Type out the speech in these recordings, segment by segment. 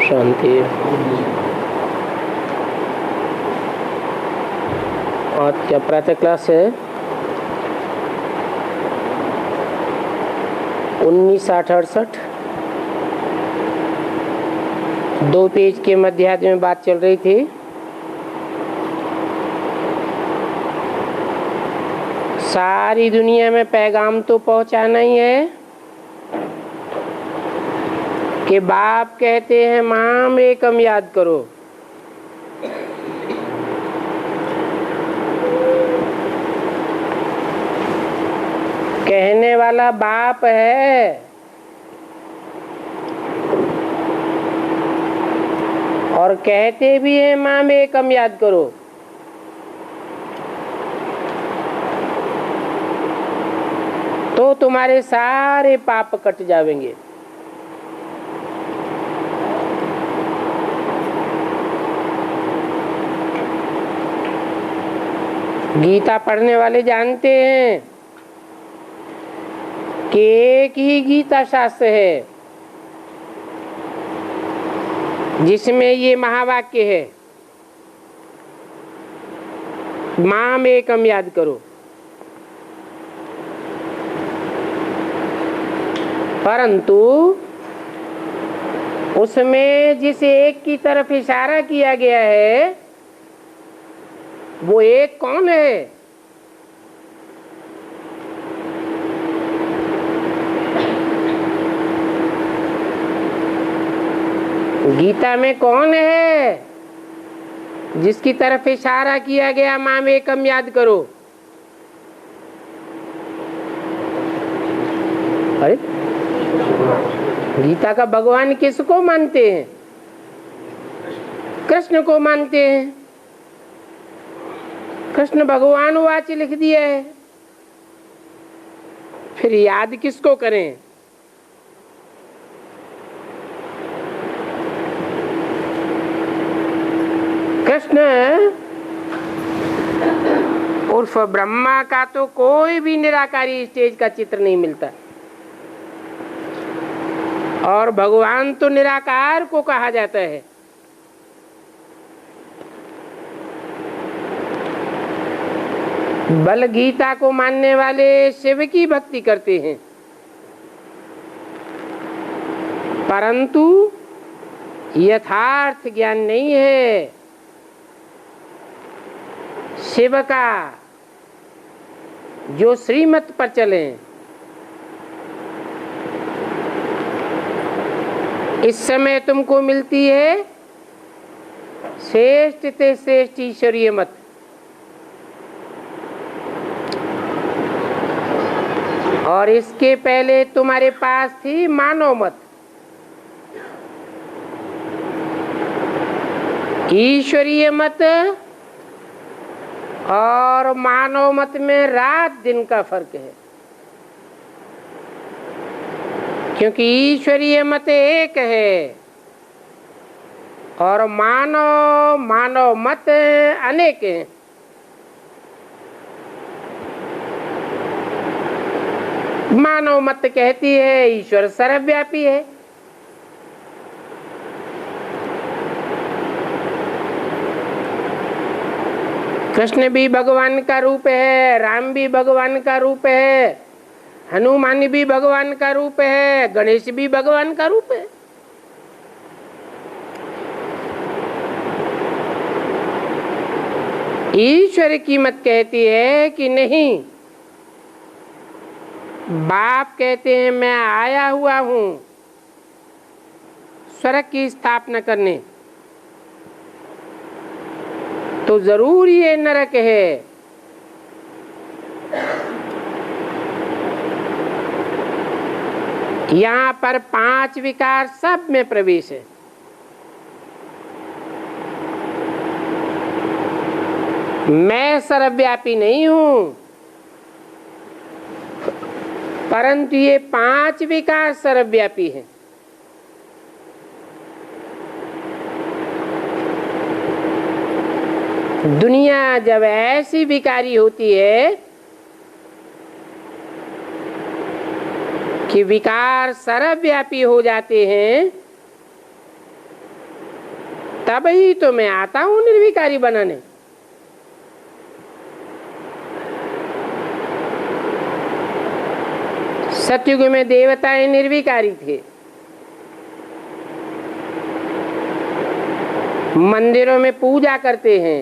शांति। और क्या प्रातः क्लास है 1968 2 पेज के मध्याह्न में बात चल रही थी। सारी दुनिया में पैगाम तो पहुंचाना ही है कि बाप कहते हैं माम एकम याद करो। कहने वाला बाप है और कहते भी हैं माम एकम याद करो। तो तुम्हारे सारे पाप कट जाएंगे। गीता पढ़ने वाले जानते हैं कि एक ही गीता शास्त्र है जिसमें ये महावाक्य है, माम एकम याद करो। परंतु उसमें जिस एक की तरफ इशारा किया गया है वो एक कौन है? गीता में कौन है जिसकी तरफ इशारा किया गया माम एकम याद करो? अरे गीता का भगवान किसको मानते हैं? कृष्ण को मानते हैं। कृष्ण भगवान वाच लिख दिया है, फिर याद किसको करें? कृष्ण उर्फ ब्रह्मा का तो कोई भी निराकारी स्टेज का चित्र नहीं मिलता और भगवान तो निराकार को कहा जाता है। बल गीता को मानने वाले शिव की भक्ति करते हैं, परंतु यथार्थ ज्ञान नहीं है शिव का जो श्रीमत पर चले। इस समय तुमको मिलती है श्रेष्ठ ते श्रेष्ठ ईश्वरीय मत। और इसके पहले तुम्हारे पास थी मानव मत। ईश्वरीय मत और मानव मत में रात दिन का फर्क है, क्योंकि ईश्वरीय मत एक है और मानव मत अनेक हैं। मानव मत कहती है ईश्वर सर्वव्यापी है, कृष्ण भी भगवान का रूप है, राम भी भगवान का रूप है, हनुमान भी भगवान का रूप है, गणेश भी भगवान का रूप है। ईश्वर की मत कहती है कि नहीं, बाप कहते हैं मैं आया हुआ हूं स्वर्ग की स्थापना करने, तो जरूर ये नरक है। यहाँ पर 5 विकार सब में प्रवेश है। मैं सर्वव्यापी नहीं हूं, परंतु ये 5 विकार सर्वव्यापी है। दुनिया जब ऐसी विकारी होती है कि विकार सर्वव्यापी हो जाते हैं, तब ही तो मैं आता हूं निर्विकारी बनाने। सतयुग में देवताएं निर्विकारी थे, मंदिरों में पूजा करते हैं,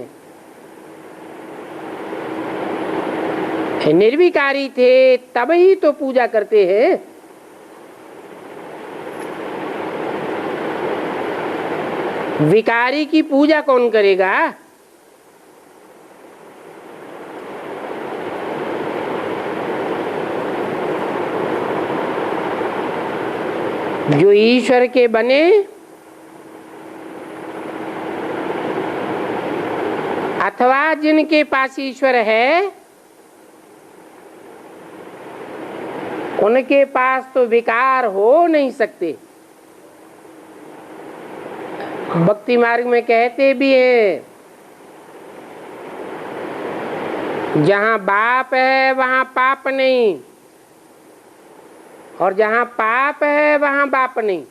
निर्विकारी थे तब ही तो पूजा करते हैं। विकारी की पूजा कौन करेगा? जो ईश्वर के बने अथवा जिनके पास ईश्वर है, उनके पास तो विकार हो नहीं सकते। भक्ति मार्ग में कहते भी हैं, जहां बाप है वहां पाप नहीं, और जहां पाप है वहां बाप नहीं।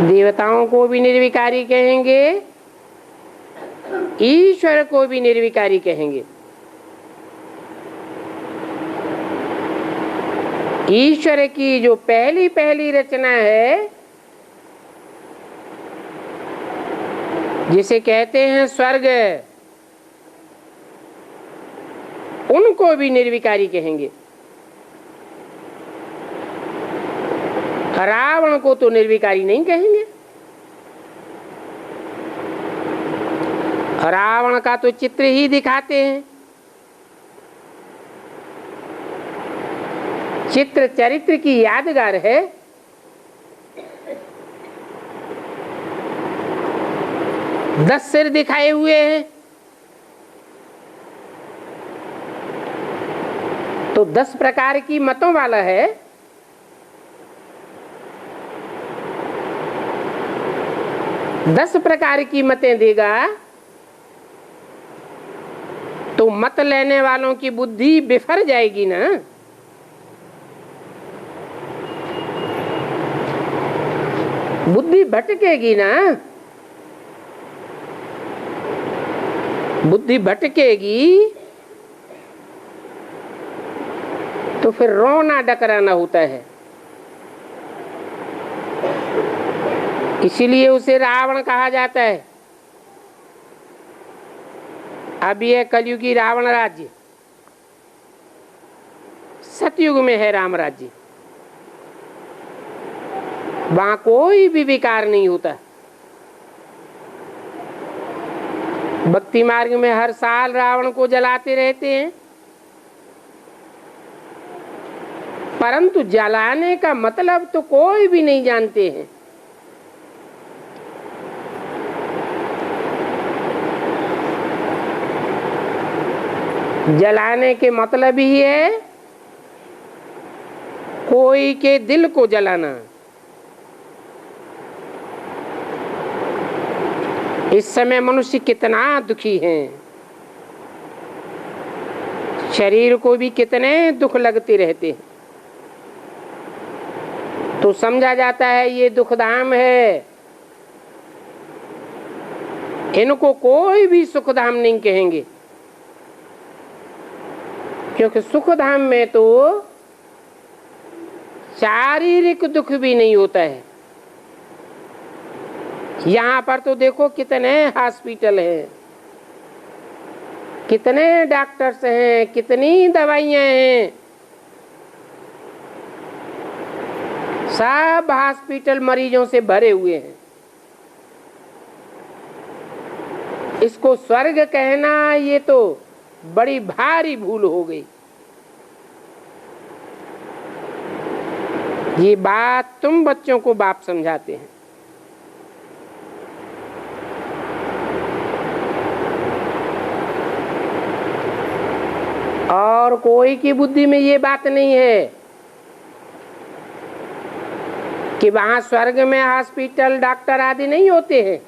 देवताओं को भी निर्विकारी कहेंगे, ईश्वर को भी निर्विकारी कहेंगे। ईश्वर की जो पहली पहली रचना है, जिसे कहते हैं स्वर्ग, उनको भी निर्विकारी कहेंगे। रावण को तो निर्विकारी नहीं कहेंगे। रावण का तो चित्र ही दिखाते हैं। चित्र चरित्र की यादगार है। दस सिर दिखाए हुए हैं, तो 10 प्रकार की मतों वाला है। दस प्रकार की मतें देगा तो मत लेने वालों की बुद्धि बिफर जाएगी ना। बुद्धि भटकेगी ना। बुद्धि भटकेगी तो फिर रोना डकराना होता है। इसीलिए उसे रावण कहा जाता है। अब यह कलयुगी रावण राज्य, सतयुग में है राम राज्य। वहां कोई भी विकार नहीं होता। भक्ति मार्ग में हर साल रावण को जलाते रहते हैं, परंतु जलाने का मतलब तो कोई भी नहीं जानते हैं। जलाने के मतलब ही है कोई के दिल को जलाना। इस समय मनुष्य कितना दुखी है, शरीर को भी कितने दुख लगते रहते हैं, तो समझा जाता है ये दुखधाम है। इनको कोई भी सुखधाम नहीं कहेंगे, क्योंकि सुखधाम में तो शारीरिक दुख भी नहीं होता है। यहाँ पर तो देखो कितने हॉस्पिटल हैं, कितने डॉक्टर्स हैं, कितनी दवाइयाँ हैं। सब हॉस्पिटल मरीजों से भरे हुए हैं। इसको स्वर्ग कहना ये तो बड़ी भारी भूल हो गई। ये बात तुम बच्चों को बाप समझाते हैं। और कोई की बुद्धि में ये बात नहीं है कि वहां स्वर्ग में हॉस्पिटल डॉक्टर आदि नहीं होते हैं।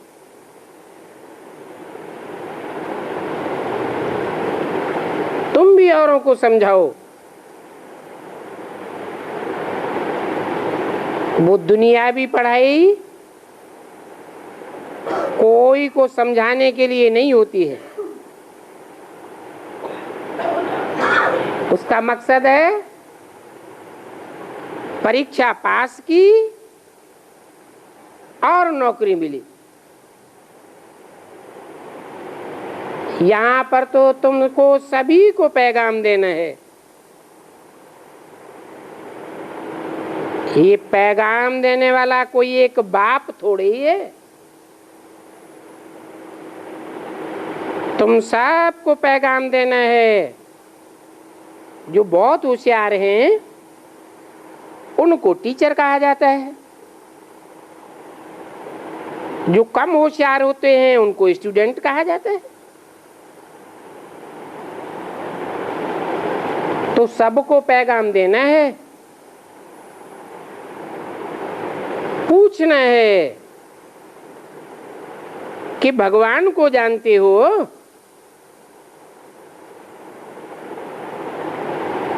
तुम भी औरों को समझाओ वो दुनियावी पढ़ाई कोई को समझाने के लिए नहीं होती है। उसका मकसद है परीक्षा पास की और नौकरी मिली। यहां पर तो तुमको सभी को पैगाम देना है। ये पैगाम देने वाला कोई एक बाप थोड़ी है। तुम सबको पैगाम देना है। जो बहुत होशियार हैं उनको टीचर कहा जाता है, जो कम होशियार होते हैं उनको स्टूडेंट कहा जाता है। तो सबको पैगाम देना है, पूछना है कि भगवान को जानते हो?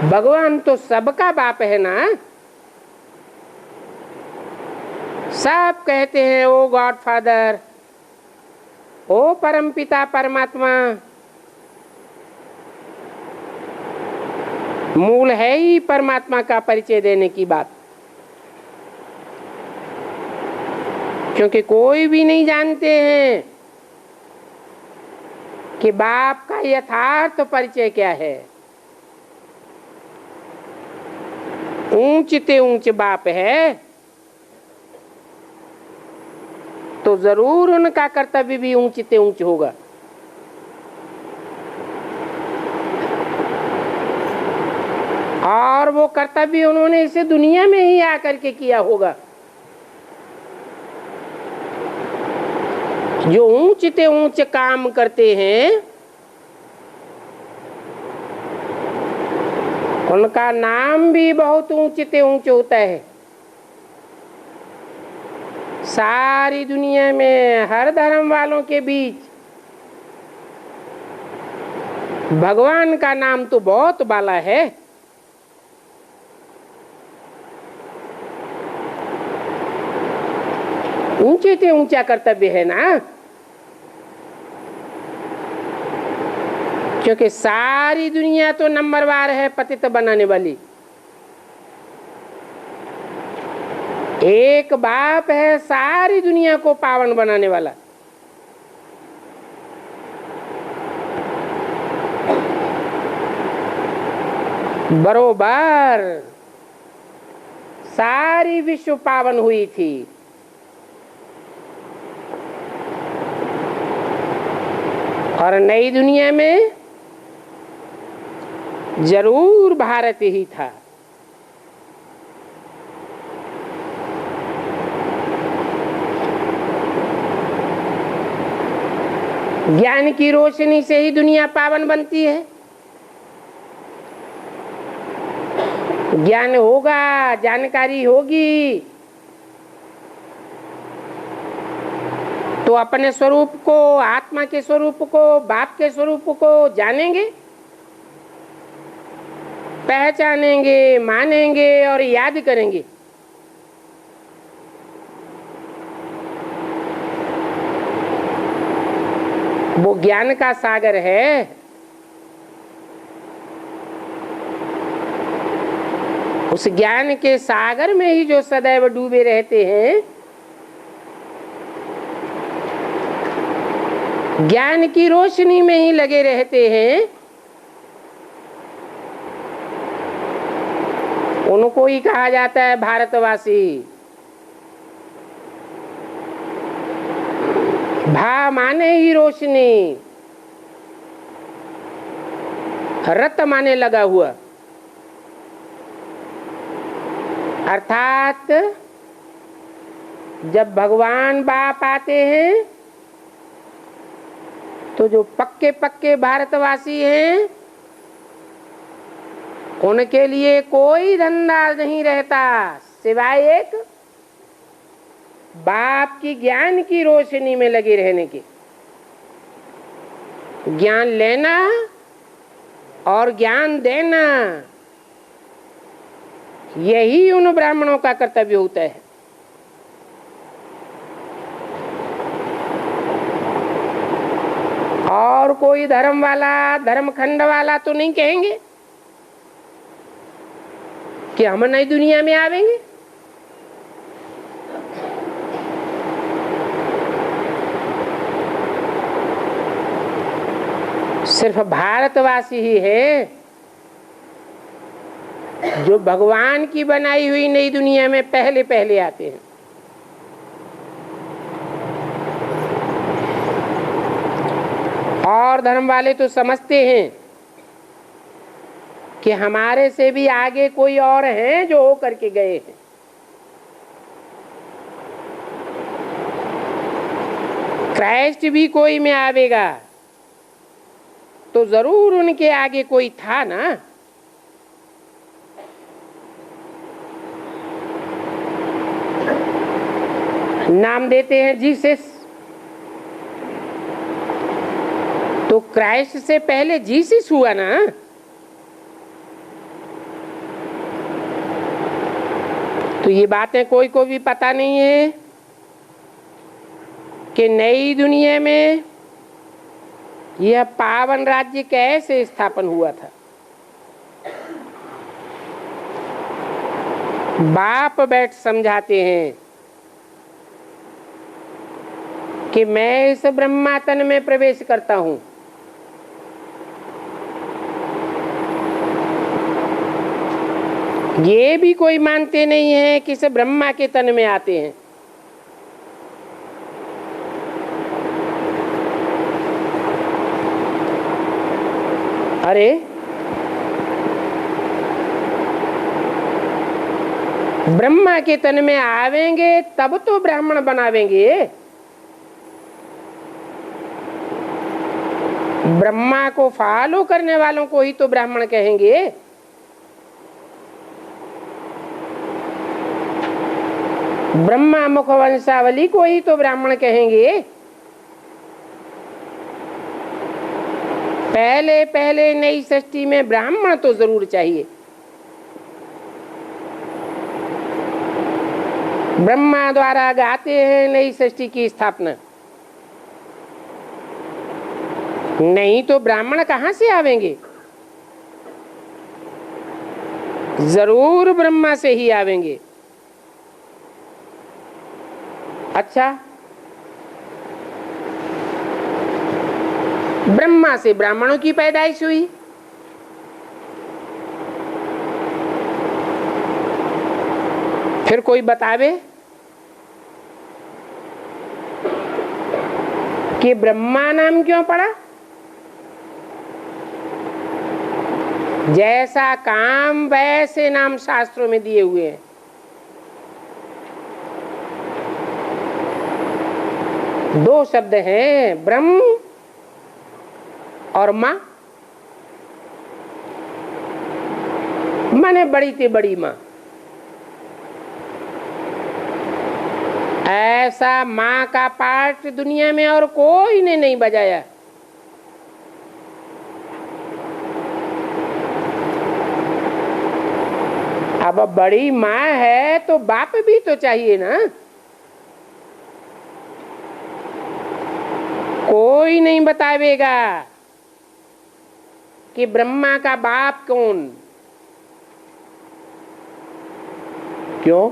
भगवान तो सबका बाप है ना। सब कहते हैं ओ गॉड फादर, ओ परम पिता परमात्मा। मूल है ही परमात्मा का परिचय देने की बात, क्योंकि कोई भी नहीं जानते हैं कि बाप का यथार्थ परिचय क्या है। ऊंचते ऊंच बाप है तो जरूर उनका कर्तव्य भी ऊंचते ऊंच होगा। और वो कर्तव्य उन्होंने इसे दुनिया में ही आकर के किया होगा। जो ऊंचते ऊंच काम करते हैं उनका नाम भी बहुत ऊंचते ऊंच होता है। सारी दुनिया में हर धर्म वालों के बीच भगवान का नाम तो बहुत बाला है। ऊंचे से ऊंचा कर्तव्य है ना, क्योंकि सारी दुनिया तो नंबरवार है पतित बनाने वाली। एक बाप है सारी दुनिया को पावन बनाने वाला। बरोबर सारी विश्व पावन हुई थी। और नई दुनिया में जरूर भारत ही था। ज्ञान की रोशनी से ही दुनिया पावन बनती है। ज्ञान होगा, जानकारी होगी तो अपने स्वरूप को, आत्मा के स्वरूप को, बाप के स्वरूप को जानेंगे, पहचानेंगे, मानेंगे और याद करेंगे। वो ज्ञान का सागर है। उस ज्ञान के सागर में ही जो सदैव डूबे रहते हैं, ज्ञान की रोशनी में ही लगे रहते हैं, उनको ही कहा जाता है भारतवासी। भा माने ही रोशनी, रत माने लगा हुआ, अर्थात जब भगवान बाप आते हैं तो जो पक्के पक्के भारतवासी हैं उनके लिए कोई धंधा नहीं रहता सिवाय एक बाप की ज्ञान की रोशनी में लगे रहने के। ज्ञान लेना और ज्ञान देना, यही उन ब्राह्मणों का कर्तव्य होता है। और कोई धर्म वाला, धर्मखंड वाला तो नहीं कहेंगे कि हम नई दुनिया में आवेंगे। सिर्फ भारतवासी ही है जो भगवान की बनाई हुई नई दुनिया में पहले पहले आते हैं। और धर्म वाले तो समझते हैं कि हमारे से भी आगे कोई और हैं जो हो करके गए हैं। क्राइस्ट भी कोई में आवेगा तो जरूर उनके आगे कोई था ना। नाम देते हैं जीसस, तो क्राइस्ट से पहले जीसस हुआ ना। तो ये बातें कोई को भी पता नहीं है कि नई दुनिया में यह पावन राज्य कैसे स्थापन हुआ था। बाप बैठ समझाते हैं कि मैं इस ब्रह्मा तन में प्रवेश करता हूं। ये भी कोई मानते नहीं है कि इस ब्रह्मा के तन में आते हैं। अरे ब्रह्मा के तन में आवेंगे तब तो ब्राह्मण बनावेंगे। ब्रह्मा को फॉलो करने वालों को ही तो ब्राह्मण कहेंगे। ब्रह्मा मुख वंशावली को ही तो ब्राह्मण कहेंगे। पहले पहले नई सृष्टि में ब्राह्मण तो जरूर चाहिए। ब्रह्मा द्वारा गाते हैं नई सृष्टि की स्थापना, नहीं तो ब्राह्मण कहां से आवेंगे? जरूर ब्रह्मा से ही आवेंगे। अच्छा, ब्रह्मा से ब्राह्मणों की पैदाइश हुई, फिर कोई बतावे कि ब्रह्मा नाम क्यों पड़ा? जैसा काम वैसे नाम शास्त्रों में दिए हुए हैं। दो शब्द हैं, ब्रह्म और माँ। माने बड़ी से बड़ी माँ। ऐसा माँ का पाठ दुनिया में और कोई ने नहीं बजाया। अब बड़ी माँ है तो बाप भी तो चाहिए ना। कोई नहीं बतावेगा कि ब्रह्मा का बाप कौन। क्यों?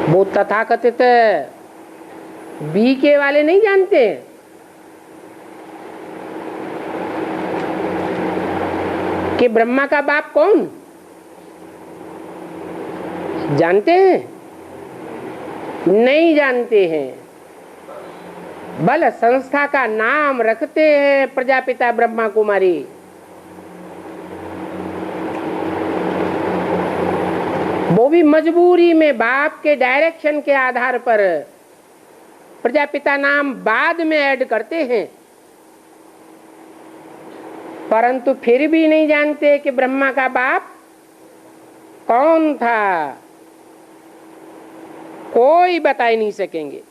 वो तथाकथित बीके वाले नहीं जानते हैं। कि ब्रह्मा का बाप कौन? जानते हैं? नहीं जानते हैं। बल संस्था का नाम रखते हैं प्रजापिता ब्रह्मा कुमारी। वो भी मजबूरी में बाप के डायरेक्शन के आधार पर प्रजापिता नाम बाद में ऐड करते हैं, परंतु फिर भी नहीं जानते कि ब्रह्मा का बाप कौन था। कोई बता ही नहीं सकेंगे।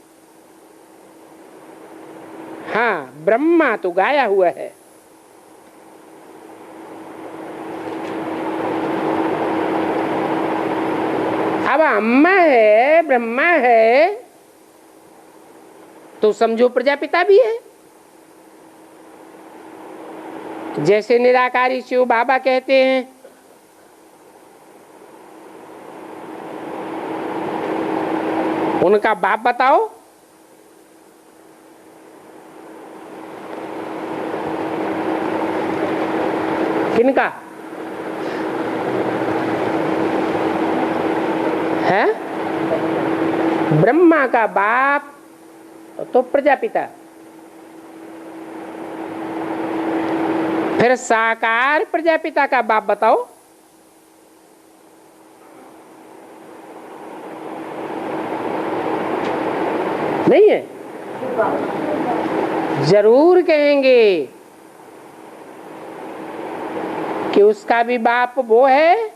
हाँ, ब्रह्मा तो गाया हुआ है। अब अम्मा है, ब्रह्मा है, तो समझो प्रजापिता भी है। जैसे निराकारी शिव बाबा कहते हैं, उनका बाप बताओ। किनका है? ब्रह्मा का बाप तो प्रजापिता। फिर साकार प्रजापिता का बाप बताओ। नहीं है? जरूर कहेंगे कि उसका भी बाप वो है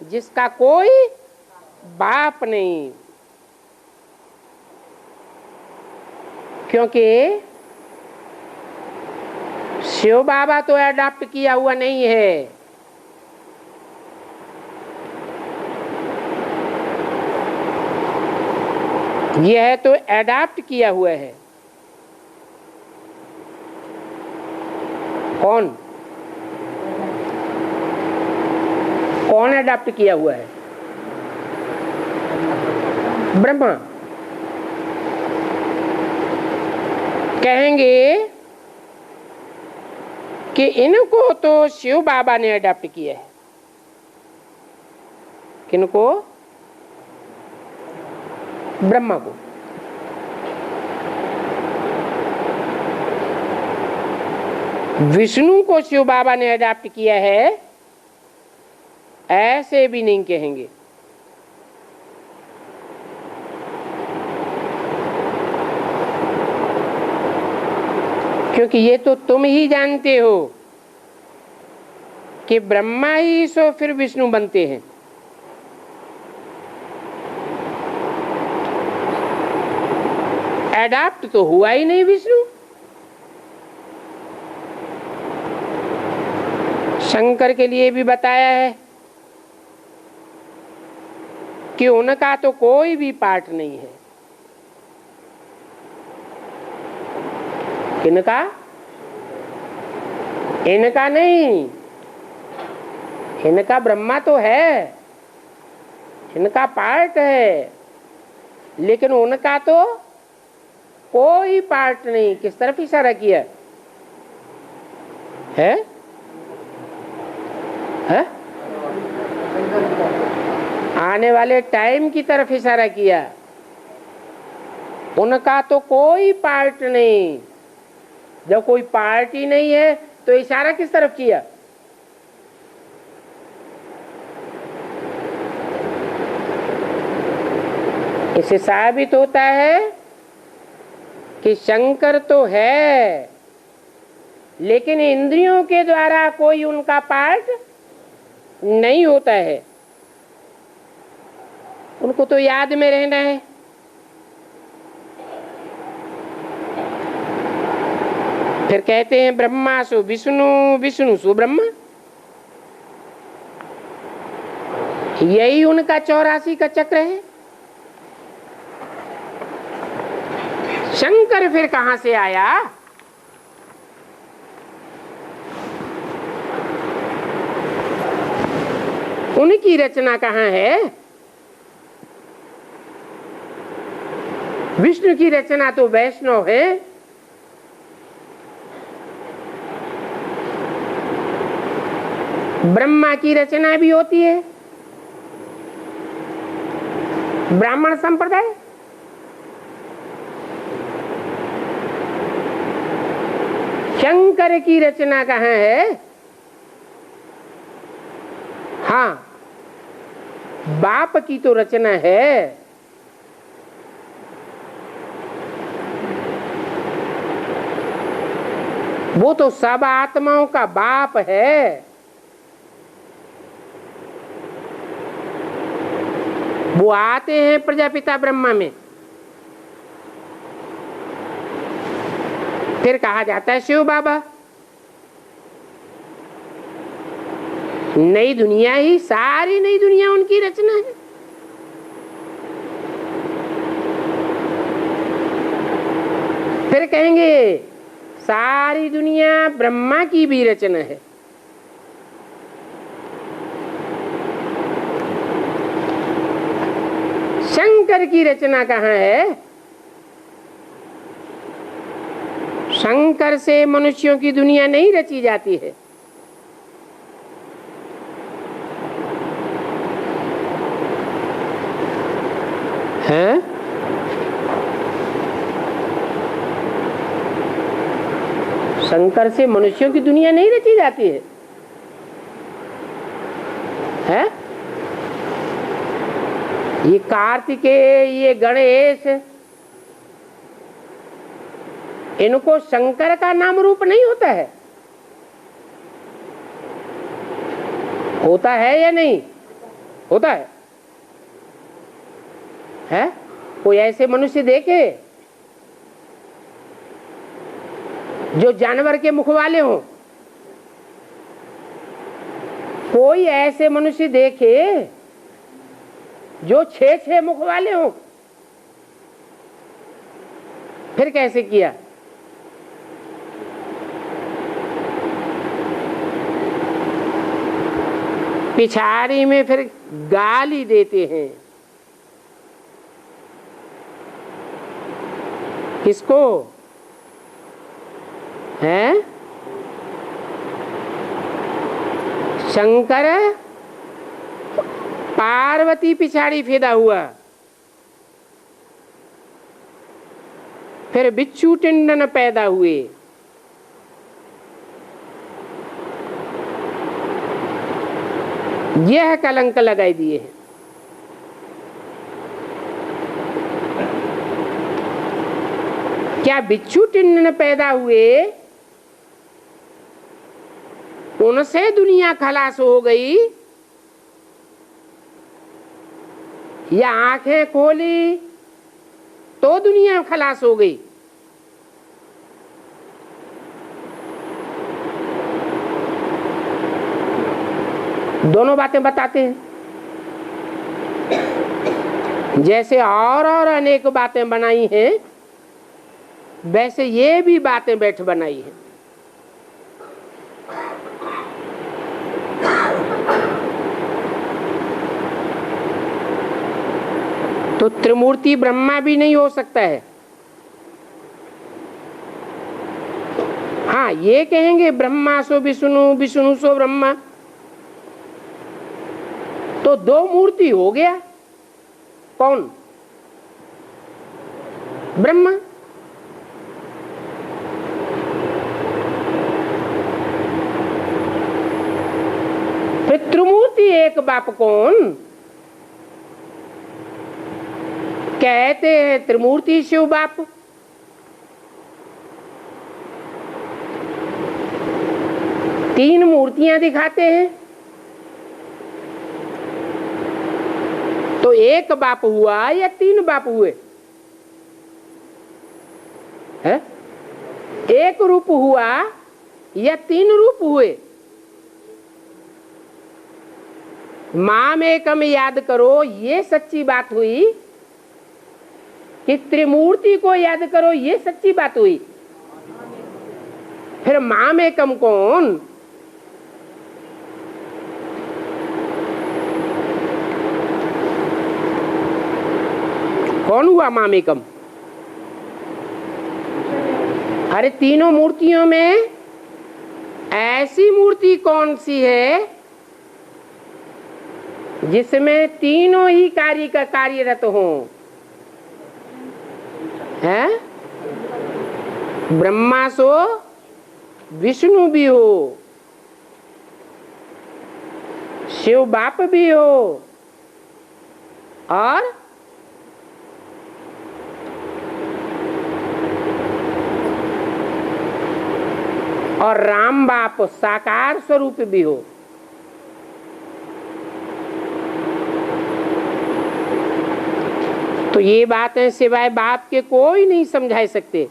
जिसका कोई बाप नहीं, क्योंकि शिव बाबा तो अडॉप्ट किया हुआ नहीं है। यह तो अडॉप्ट किया हुआ है। कौन कौन अडॉप्ट किया हुआ है? ब्रह्मा। कहेंगे कि इनको तो शिव बाबा ने अडॉप्ट किया है। किनको? ब्रह्मा को। विष्णु को शिव बाबा ने अडॉप्ट किया है, ऐसे भी नहीं कहेंगे। क्योंकि ये तो तुम ही जानते हो कि ब्रह्मा ही सो फिर विष्णु बनते हैं। अडॉप्ट तो हुआ ही नहीं विष्णु। शंकर के लिए भी बताया है कि उनका तो कोई भी पार्ट नहीं है। किनका? इनका नहीं, इनका ब्रह्मा तो है, इनका पार्ट है, लेकिन उनका तो कोई पार्ट नहीं। किस तरफ इशारा किया है? है? आने वाले टाइम की तरफ इशारा किया। उनका तो कोई पार्ट नहीं। जब कोई पार्ट ही नहीं है तो इशारा किस तरफ किया? इससे साबित होता है कि शंकर तो है, लेकिन इंद्रियों के द्वारा कोई उनका पार्ट नहीं होता है। उनको तो याद में रहना है। फिर कहते हैं ब्रह्मा सो विष्णु, विष्णु सो ब्रह्मा। यही उनका 84 का चक्र है। शंकर फिर कहां से आया? उनकी रचना कहां है? विष्णु की रचना तो वैष्णव है। ब्रह्मा की रचना भी होती है ब्राह्मण संप्रदाय। शंकर की रचना कहां है? हाँ, बाप की तो रचना है। वो तो सब आत्माओं का बाप है। वो आते हैं प्रजापिता ब्रह्मा में। फिर कहा जाता है शिव बाबा। नई दुनिया ही, सारी नई दुनिया उनकी रचना है। फिर कहेंगे सारी दुनिया ब्रह्मा की भी रचना है। शंकर की रचना कहाँ है? शंकर से मनुष्यों की दुनिया नहीं रची जाती है। हैं? शंकर से मनुष्यों की दुनिया नहीं रची जाती है, है? ये कार्तिकेय, ये गणेश, इनको शंकर का नाम रूप नहीं होता है? होता है या नहीं होता है? है? कोई ऐसे मनुष्य देखे जो जानवर के मुख वाले हों? कोई ऐसे मनुष्य देखे जो 6 मुख वाले हों? फिर कैसे किया? पिछाड़ी में फिर गाली देते हैं। किसको? है शंकर पार्वती पिछाड़ी फेदा हुआ, फिर बिच्छू टिंडन पैदा हुए। यह कलंक लगाई दिए हैं। क्या बिच्छू टिंडन पैदा हुए उनसे दुनिया खलास हो गई, या आंखें खोली तो दुनिया खलास हो गई? दोनों बातें बताते हैं। जैसे और अनेक बातें बनाई हैं, वैसे ये भी बातें बैठ बनाई हैं। तो त्रिमूर्ति ब्रह्मा भी नहीं हो सकता है। हाँ, ये कहेंगे ब्रह्मा सो विष्णु, विष्णु सो ब्रह्मा, तो 2 मूर्ति हो गया। कौन? ब्रह्मा। फिर त्रिमूर्ति एक बाप कौन? कहते हैं त्रिमूर्ति शिव बाप। तीन मूर्तियां दिखाते हैं तो एक बाप हुआ या 3 बाप हुए? है? एक रूप हुआ या 3 रूप हुए? माम एकम याद करो, ये सच्ची बात हुई कि त्रिमूर्ति को याद करो, ये सच्ची बात हुई। फिर माम एकम कौन? कौन हुआ माम एकम? अरे तीनों मूर्तियों में ऐसी मूर्ति कौन सी है जिसमें तीनों ही कार्य का कार्यरत हो? है? ब्रह्मा सो विष्णु भी हो, शिव बाप भी हो, और राम बाप साकार स्वरूप भी हो। तो ये बातें सिवाय बाप के कोई नहीं समझा सकते।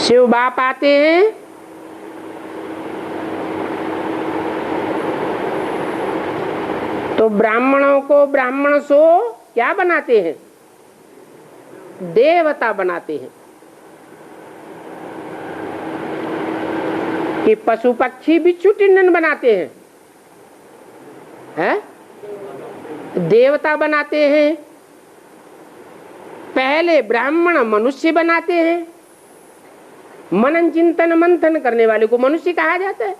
शिव बाप आते हैं, तो ब्राह्मणों को ब्राह्मण सो क्या बनाते हैं? देवता बनाते हैं। कि पशु पक्षी बिच्छू टिंडन बनाते हैं, देवता बनाते हैं। पहले ब्राह्मण मनुष्य बनाते हैं, मनन चिंतन मंथन करने वाले को मनुष्य कहा जाता है।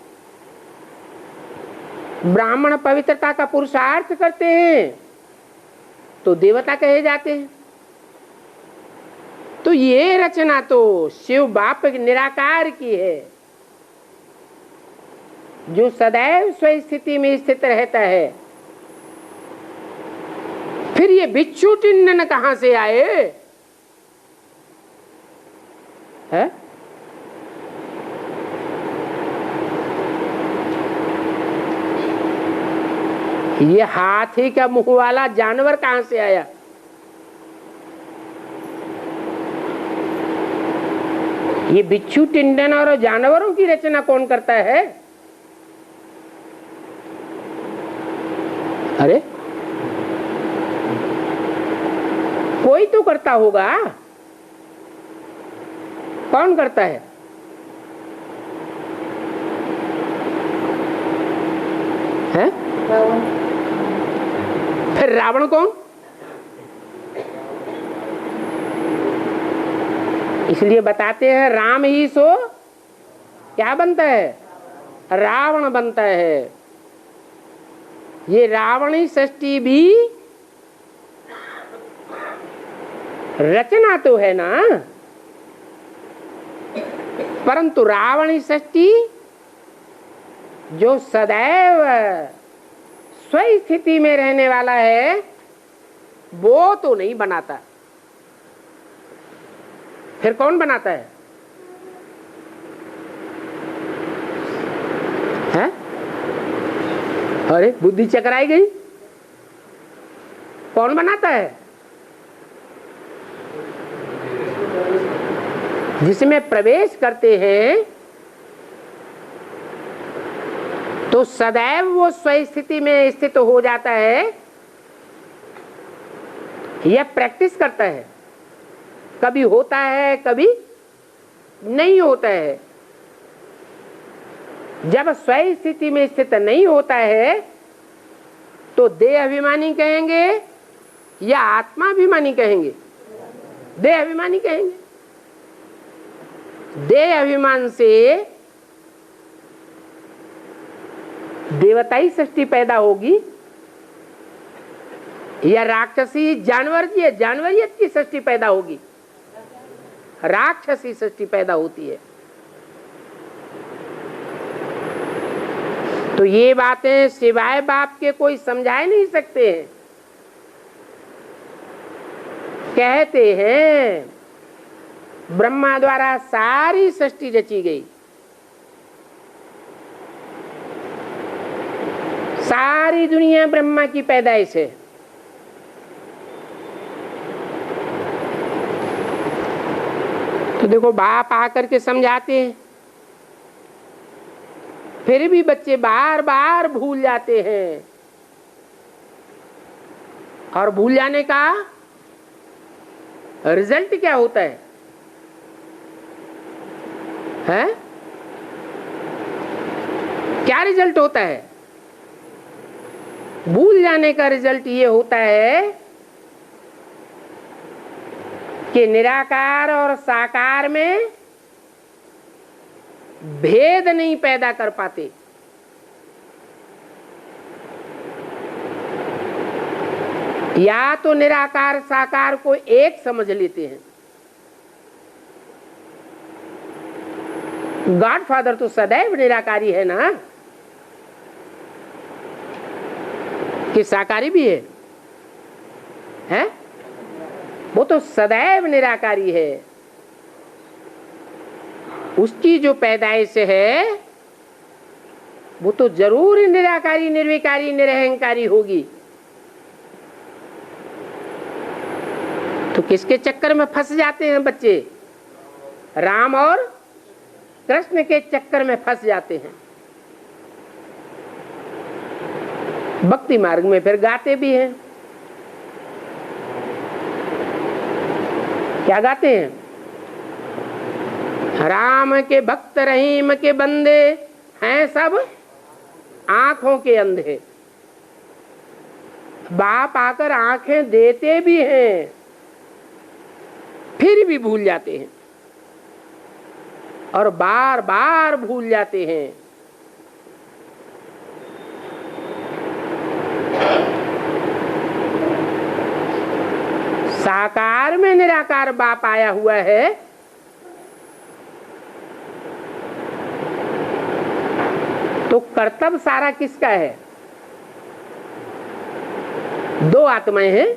ब्राह्मण पवित्रता का पुरुषार्थ करते हैं तो देवता कहे जाते हैं। तो ये रचना तो शिव बाप निराकार की है, जो सदैव स्वस्थिति में स्थित रहता है। फिर ये बिच्छू टिंडन कहां से आए? है? ये हाथी का मुंह वाला जानवर कहां से आया? ये बिच्छू टिंडन और जानवरों की रचना कौन करता है? अरे कोई तो करता होगा। कौन करता है? हैं? फिर रावण कौन? इसलिए बताते हैं राम ही सो क्या बनता है? रावण बनता है। ये रावणी षष्ठी भी रचना तो है ना, परंतु रावणी षष्ठी जो सदैव स्वस्थिति में रहने वाला है वो तो नहीं बनाता। फिर कौन बनाता है? हैं? अरे बुद्धि चकराई गई। कौन बनाता है? जिसमें प्रवेश करते हैं तो सदैव वो स्वस्थिति में स्थित हो जाता है। यह प्रैक्टिस करता है, कभी होता है कभी नहीं होता है। जब स्वस्थिति में स्थित नहीं होता है तो देह अभिमानी कहेंगे या आत्मा अभिमानी कहेंगे? देह अभिमानी कहेंगे। देह अभिमान से देवताई सृष्टि पैदा होगी या राक्षसी जानवरियत की सृष्टि पैदा होगी? राक्षसी सृष्टि पैदा होती है। तो ये बातें सिवाय बाप के कोई समझा नहीं सकते हैं। कहते हैं ब्रह्मा द्वारा सारी सृष्टि रची गई, सारी दुनिया ब्रह्मा की पैदाइश है। तो देखो बाप आकर के समझाते हैं, फिर भी बच्चे बार बार भूल जाते हैं। और भूल जाने का रिजल्ट क्या होता है? हैं? क्या रिजल्ट होता है? भूल जाने का रिजल्ट ये होता है कि निराकार और साकार में भेद नहीं पैदा कर पाते। या तो निराकार साकार को एक समझ लेते हैं। गॉड फादर तो सदैव निराकारी है ना, कि साकारी भी है? वो तो सदैव निराकारी है। उसकी जो पैदाइश है वो तो जरूर निराकारी, निर्विकारी, निरहंकारी होगी। तो किसके चक्कर में फंस जाते हैं बच्चे? राम और कृष्ण के चक्कर में फंस जाते हैं। भक्ति मार्ग में फिर गाते भी हैं। क्या गाते हैं? राम के भक्त रहीम के बंदे हैं सब आंखों के अंधे। बाप आकर आंखें देते भी हैं, फिर भी भूल जाते हैं और बार बार भूल जाते हैं। साकार में निराकार बाप आया हुआ है, तो कर्तव्य सारा किसका है? दो आत्माएं हैं,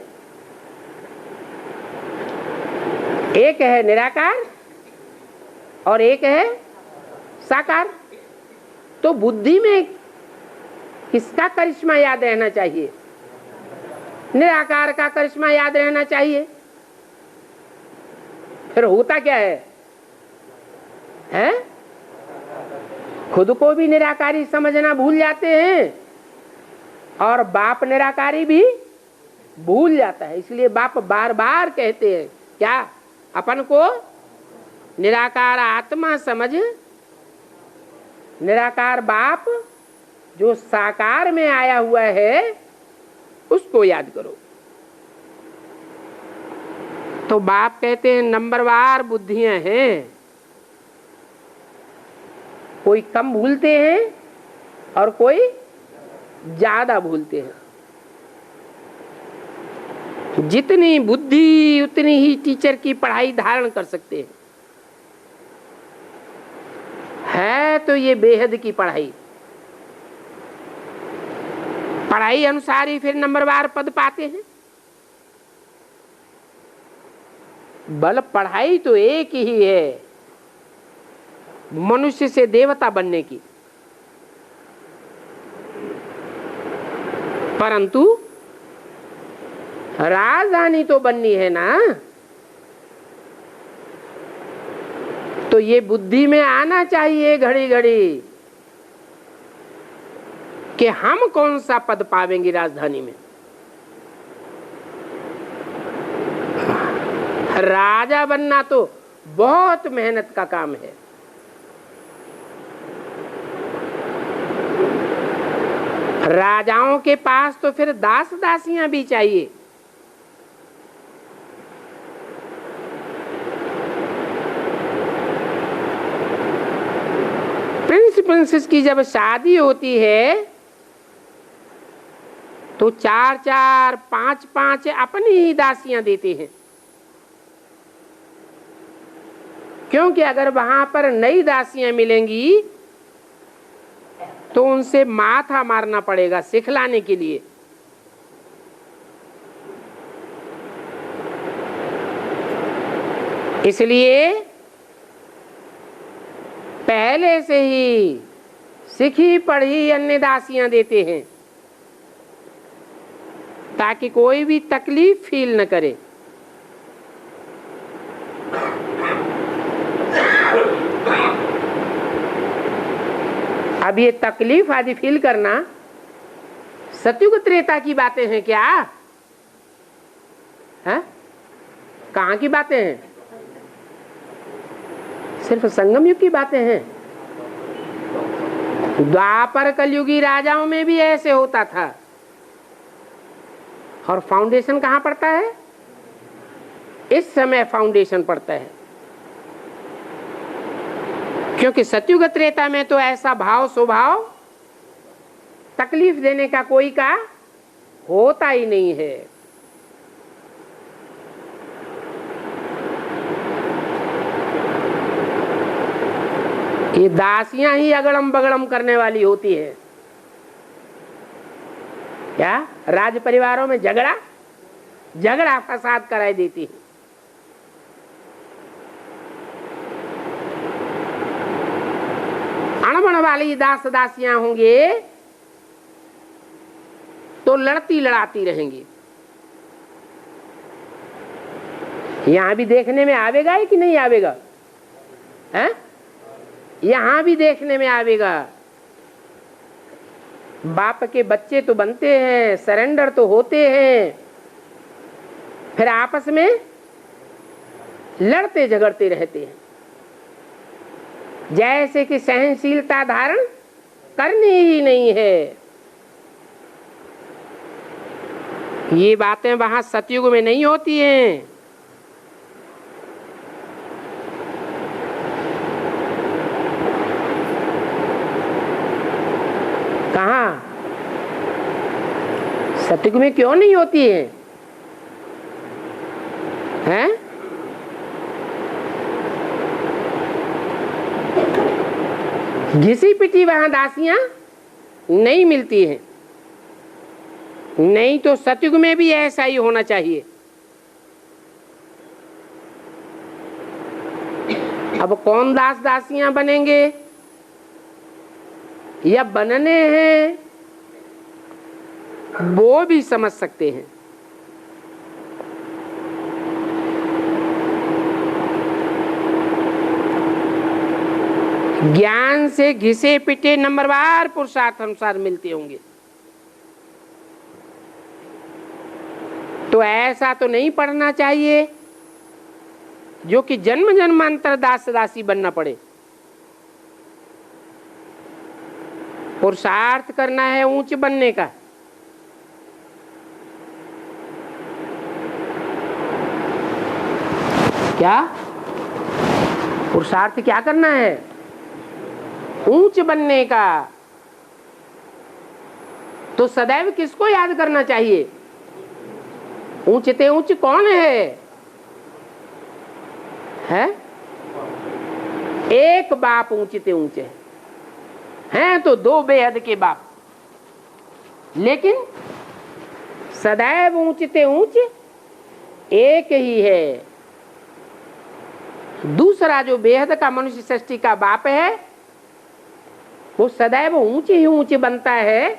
एक है निराकार और एक है साकार। तो बुद्धि में किसका करिश्मा याद रहना चाहिए? निराकार का करिश्मा याद रहना चाहिए। फिर होता क्या है? खुद को भी निराकारी समझना भूल जाते हैं और बाप निराकारी भी भूल जाता है। इसलिए बाप बार बार कहते हैं क्या? अपन को निराकार आत्मा समझ, निराकार बाप जो साकार में आया हुआ है उसको याद करो। तो बाप कहते हैं नंबरवार बुद्धियां हैं, कोई कम भूलते हैं और कोई ज्यादा भूलते हैं। जितनी बुद्धि उतनी ही टीचर की पढ़ाई धारण कर सकते हैं। है तो ये बेहद की पढ़ाई, पढ़ाई अनुसार ही फिर नंबरवार पद पाते हैं। बल पढ़ाई तो एक ही है, मनुष्य से देवता बनने की, परंतु राजधानी तो बननी है ना। तो ये बुद्धि में आना चाहिए घड़ी घड़ी कि हम कौन सा पद पावेंगे राजधानी में। राजा बनना तो बहुत मेहनत का काम है। राजाओं के पास तो फिर दास दासियां भी चाहिए। प्रिंस प्रिंसेस की जब शादी होती है तो 4-4, 5-5 अपनी ही दासियां देते हैं, क्योंकि अगर वहां पर नई दासियां मिलेंगी तो उनसे माथा मारना पड़ेगा सिखलाने के लिए। इसलिए पहले से ही सीखी पढ़ी अन्य दासियां देते हैं ताकि कोई भी तकलीफ फील न करे। अब ये तकलीफ आदि फील करना सतयुग त्रेता की बातें हैं क्या? है? कहाँ की बातें हैं? सिर्फ संगम युग की बातें हैं। द्वापर कलयुगी राजाओं में भी ऐसे होता था। और फाउंडेशन कहाँ पड़ता है? इस समय फाउंडेशन पड़ता है, क्योंकि सतयुग त्रेता में तो ऐसा भाव स्वभाव तकलीफ देने का कोई का होता ही नहीं है। ये दासियां ही अगड़म बगड़म करने वाली होती है। क्या राज परिवारों में झगड़ा फसाद कराई देती है। अणबण वाली दास दासियां होंगे तो लड़ती लड़ाती रहेंगी। यहां भी देखने में आवेगा कि नहीं आवेगा? हैं? यहां भी देखने में आवेगा। बाप के बच्चे तो बनते हैं, सरेंडर तो होते हैं, फिर आपस में लड़ते झगड़ते रहते हैं, जैसे कि सहनशीलता धारण करनी ही नहीं है। ये बातें वहां सतयुग में नहीं होती हैं। कहाँ? सतयुग में क्यों नहीं होती है? हैं? घिसी पिटी वहां दासियां नहीं मिलती हैं। नहीं तो सतयुग में भी ऐसा ही होना चाहिए। अब कौन दास दासियां बनेंगे या बनने हैं, वो भी समझ सकते हैं। ज्ञान से घिसे पिटे नंबरवार पुरुषार्थ अनुसार मिलते होंगे। तो ऐसा तो नहीं पढ़ना चाहिए जो कि जन्म जन्मांतर दास दासी बनना पड़े। पुरुषार्थ करना है ऊंच बनने का। क्या पुरुषार्थ क्या करना है? ऊंच बनने का। तो सदैव किसको याद करना चाहिए? ऊंचते ऊंच कौन है? हैं? एक बाप ऊंचते ऊंचे हैं तो दो बेहद के बाप, लेकिन सदैव ऊंचते ऊंच एक ही है। दूसरा जो बेहद का मनुष्य सृष्टि का बाप है वो सदैव ऊंचे ही ऊंचे बनता है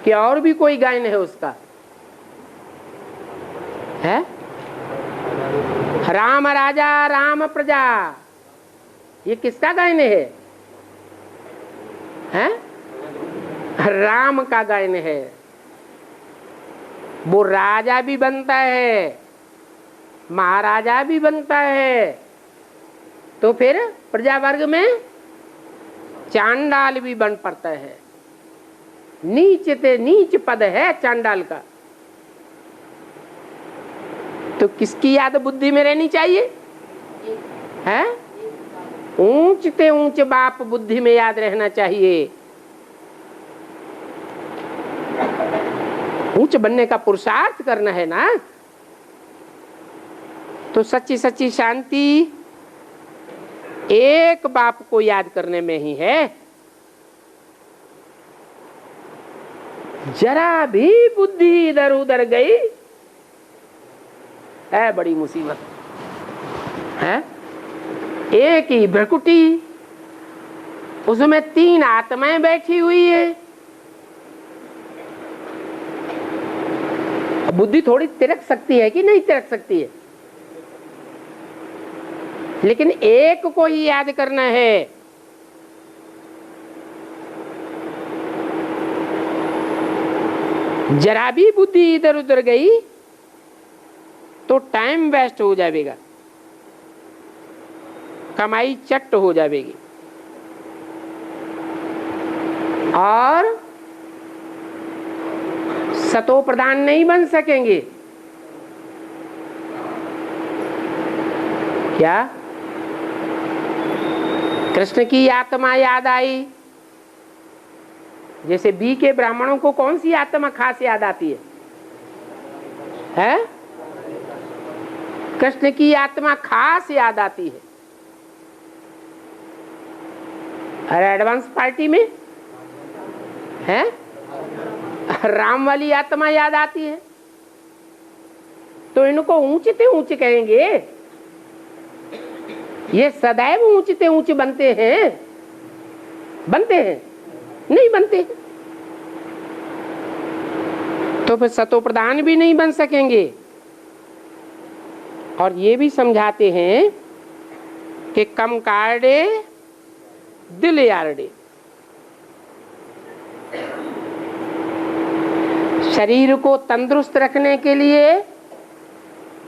कि और भी कोई गायन है उसका? है राम राजा राम प्रजा, ये किसका गायन है? हैं? राम का गायन है। वो राजा भी बनता है, महाराजा भी बनता है, तो फिर प्रजा वर्ग में चांडाल भी बन पड़ता है। नीच ते नीच पद है चांडाल का। तो किसकी याद बुद्धि में रहनी चाहिए? है ऊंच ते ऊंच बाप बुद्धि में याद रहना चाहिए। ऊंच बनने का पुरुषार्थ करना है ना। तो सच्ची सच्ची शांति एक बाप को याद करने में ही है। जरा भी बुद्धि इधर उधर गई है बड़ी मुसीबत है। एक ही भ्रकुटी, उसमें तीन आत्माएं बैठी हुई है। बुद्धि थोड़ी तिरक सकती है कि नहीं तिरक सकती है, लेकिन एक को ही याद करना है। जरा भी बुद्धि इधर उधर गई तो टाइम वेस्ट हो जाएगा, कमाई चट हो जाएगी और सतो प्रधान नहीं बन सकेंगे। क्या कृष्ण की आत्मा याद आई? जैसे बी के ब्राह्मणों को कौन सी आत्मा खास याद आती है? हैं? कृष्ण की आत्मा खास याद आती है। अरे एडवांस पार्टी में है राम वाली आत्मा याद आती है। तो इनको ऊंचते ऊंचे कहेंगे। ये सदैव ऊंचते ऊंचे बनते हैं? बनते हैं? नहीं बनते। तो फिर सतो प्रधान भी नहीं बन सकेंगे। और ये भी समझाते हैं कि कम काटे दिल यारड़े। शरीर को तंदुरुस्त रखने के लिए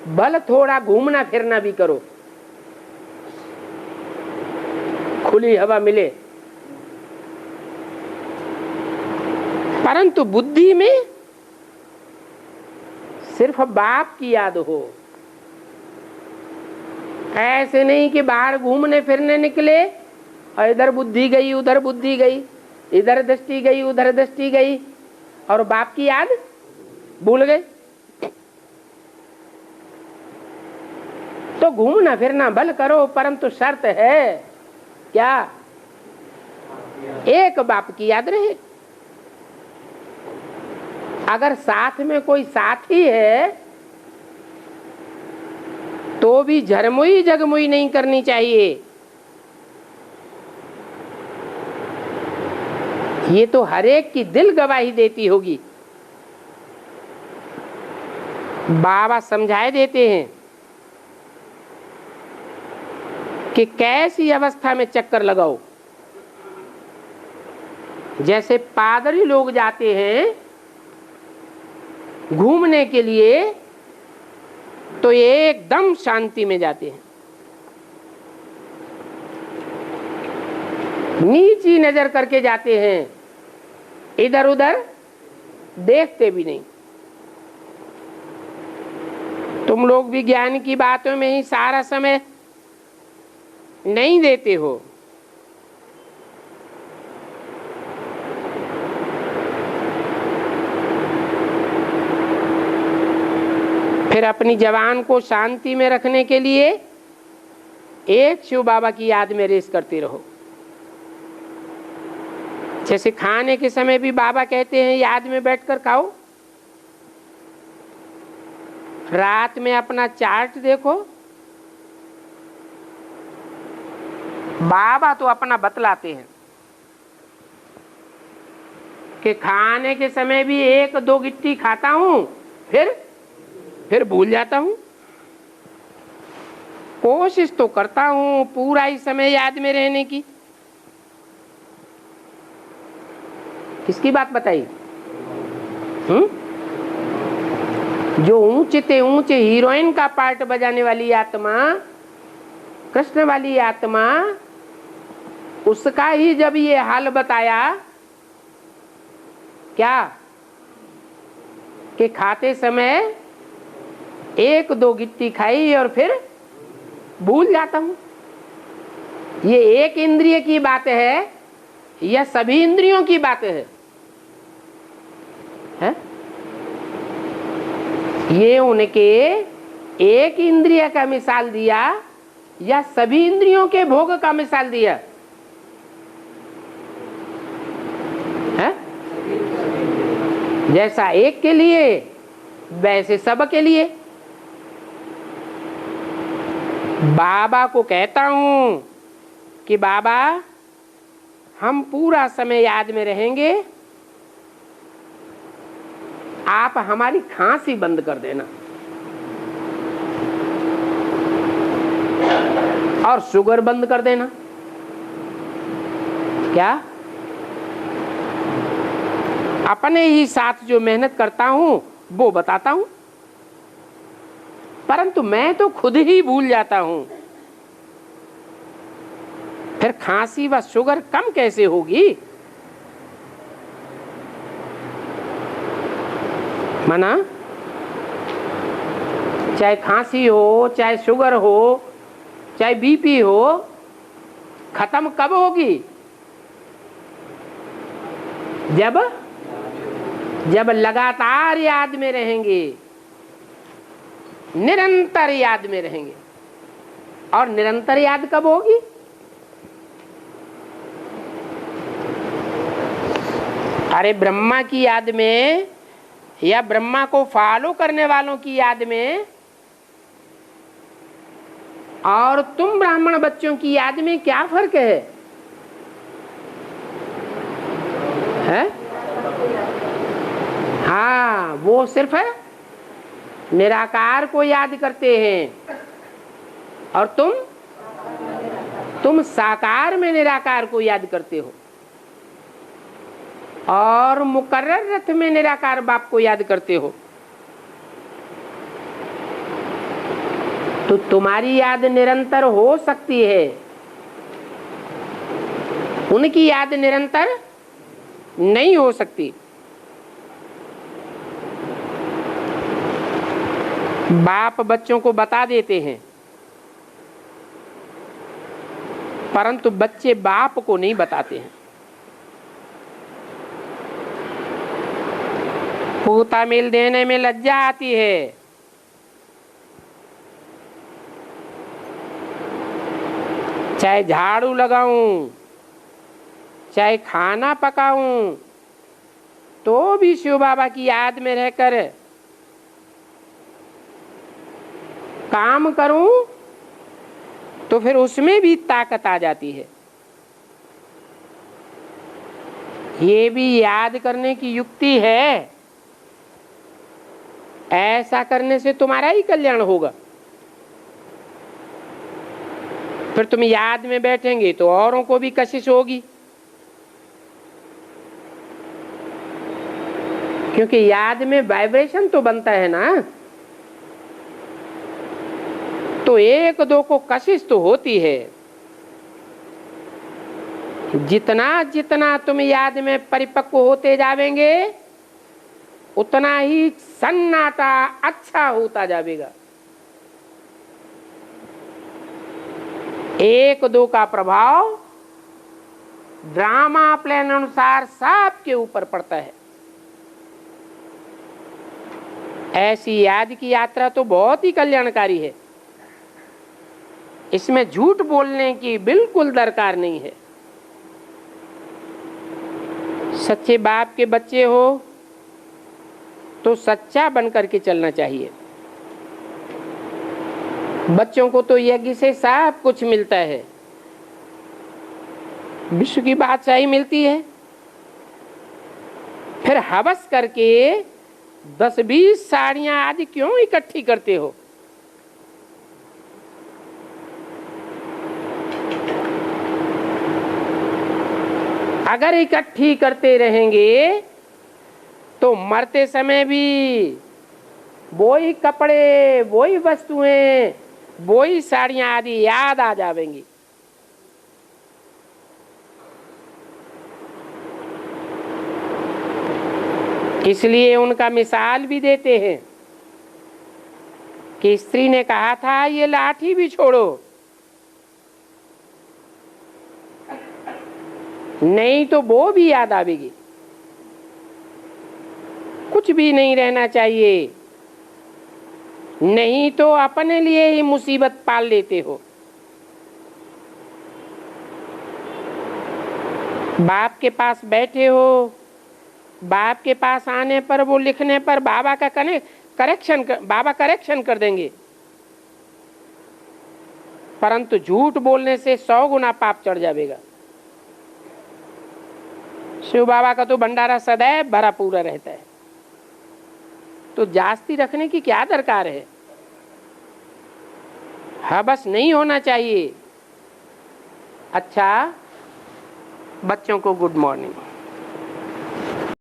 भल थोड़ा घूमना फिरना भी करो, खुली हवा मिले, परंतु बुद्धि में सिर्फ बाप की याद हो। ऐसे नहीं कि बाहर घूमने फिरने निकले और इधर बुद्धि गई उधर बुद्धि गई, इधर दृष्टि गई उधर दृष्टि गई और बाप की याद भूल गए। तो घूमना फिरना भल करो, परंतु शर्त है क्या? एक बाप की याद रहे। अगर साथ में कोई साथी है तो भी झरमुई जगमुई नहीं करनी चाहिए। ये तो हरेक की दिल गवाही देती होगी। बाबा समझाए देते हैं कि कैसी अवस्था में चक्कर लगाओ। जैसे पादरी लोग जाते हैं घूमने के लिए तो ये एकदम शांति में जाते हैं, नीची नजर करके जाते हैं, इधर उधर देखते भी नहीं। तुम लोग भी ज्ञान की बातों में ही सारा समय नहीं देते हो। फिर अपनी जवान को शांति में रखने के लिए एक शिव बाबा की याद में रेस करते रहो। जैसे खाने के समय भी बाबा कहते हैं याद में बैठकर खाओ। रात में अपना चार्ट देखो, बाबा तो अपना बतलाते हैं कि खाने के समय भी एक दो गिट्टी खाता हूं, फिर भूल जाता हूं। कोशिश तो करता हूं पूरा ही समय याद में रहने की। किसकी बात बताई? जो ऊंचे ऊंचे हीरोइन का पार्ट बजाने वाली आत्मा, कृष्ण वाली आत्मा, उसका ही जब ये हाल बताया क्या कि खाते समय एक दो गिट्टी खाई और फिर भूल जाता हूं। ये एक इंद्रिय की बात है या सभी इंद्रियों की बात है? ये उनके एक इंद्रिय का मिसाल दिया या सभी इंद्रियों के भोग का मिसाल दिया है? जैसा एक के लिए वैसे सब के लिए। बाबा को कहता हूं कि बाबा हम पूरा समय याद में रहेंगे, आप हमारी खांसी बंद कर देना और शुगर बंद कर देना। क्या? अपने ही साथ जो मेहनत करता हूं वो बताता हूं, परंतु मैं तो खुद ही भूल जाता हूं। फिर खांसी व शुगर कम कैसे होगी? माना चाहे खांसी हो, चाहे शुगर हो, चाहे बीपी हो, खत्म कब होगी? जब लगातार याद में रहेंगे, निरंतर याद में रहेंगे। और निरंतर याद कब होगी? अरे ब्रह्मा की याद में या ब्रह्मा को फॉलो करने वालों की याद में और तुम ब्राह्मण बच्चों की याद में क्या फर्क है? हाँ, वो सिर्फ निराकार को याद करते हैं और तुम तुम साकार में निराकार को याद करते हो और मुकर्रर रथ में निराकार बाप को याद करते हो, तो तुम्हारी याद निरंतर हो सकती है, उनकी याद निरंतर नहीं हो सकती। बाप बच्चों को बता देते हैं, परंतु बच्चे बाप को नहीं बताते हैं। पूता मेल देने में लज्जा आती है, चाहे झाड़ू लगाऊं, चाहे खाना पकाऊं, तो भी शिव बाबा की याद में रहकर काम करूं तो फिर उसमें भी ताकत आ जाती है। ये भी याद करने की युक्ति है। ऐसा करने से तुम्हारा ही कल्याण होगा। फिर तुम याद में बैठेंगे तो औरों को भी कशिश होगी, क्योंकि याद में वाइब्रेशन तो बनता है ना, तो एक दो को कशिश तो होती है। जितना जितना तुम याद में परिपक्व होते जावेंगे, उतना ही सन्नाटा अच्छा होता जाएगा। एक दो का प्रभाव ड्रामा प्लान अनुसार सबके ऊपर पड़ता है। ऐसी याद की यात्रा तो बहुत ही कल्याणकारी है। इसमें झूठ बोलने की बिल्कुल दरकार नहीं है। सच्चे बाप के बच्चे हो तो सच्चा बनकर के चलना चाहिए। बच्चों को तो यज्ञ से सब कुछ मिलता है, विश्व की बादशाही मिलती है। फिर हवस करके 10-20 साड़ियां आज क्यों इकट्ठी करते हो? अगर इकट्ठी करते रहेंगे तो मरते समय भी वही कपड़े, वही वस्तुएं, वही साड़ियां आदि याद आ जाएंगी। इसलिए उनका मिसाल भी देते हैं कि स्त्री ने कहा था ये लाठी भी छोड़ो, नहीं तो वो भी याद आवेगी। कुछ भी नहीं रहना चाहिए, नहीं तो अपने लिए ही मुसीबत पाल लेते हो। बाप के पास बैठे हो, बाप के पास आने पर वो लिखने पर बाबा का बाबा करेक्शन कर देंगे, परंतु झूठ बोलने से 100 गुना पाप चढ़ जाएगा। शिव बाबा का तो भंडारा सदैव भरा पूरा रहता है, तो जास्ती रखने की क्या दरकार है? हवस नहीं होना चाहिए। अच्छा, बच्चों को गुड मॉर्निंग।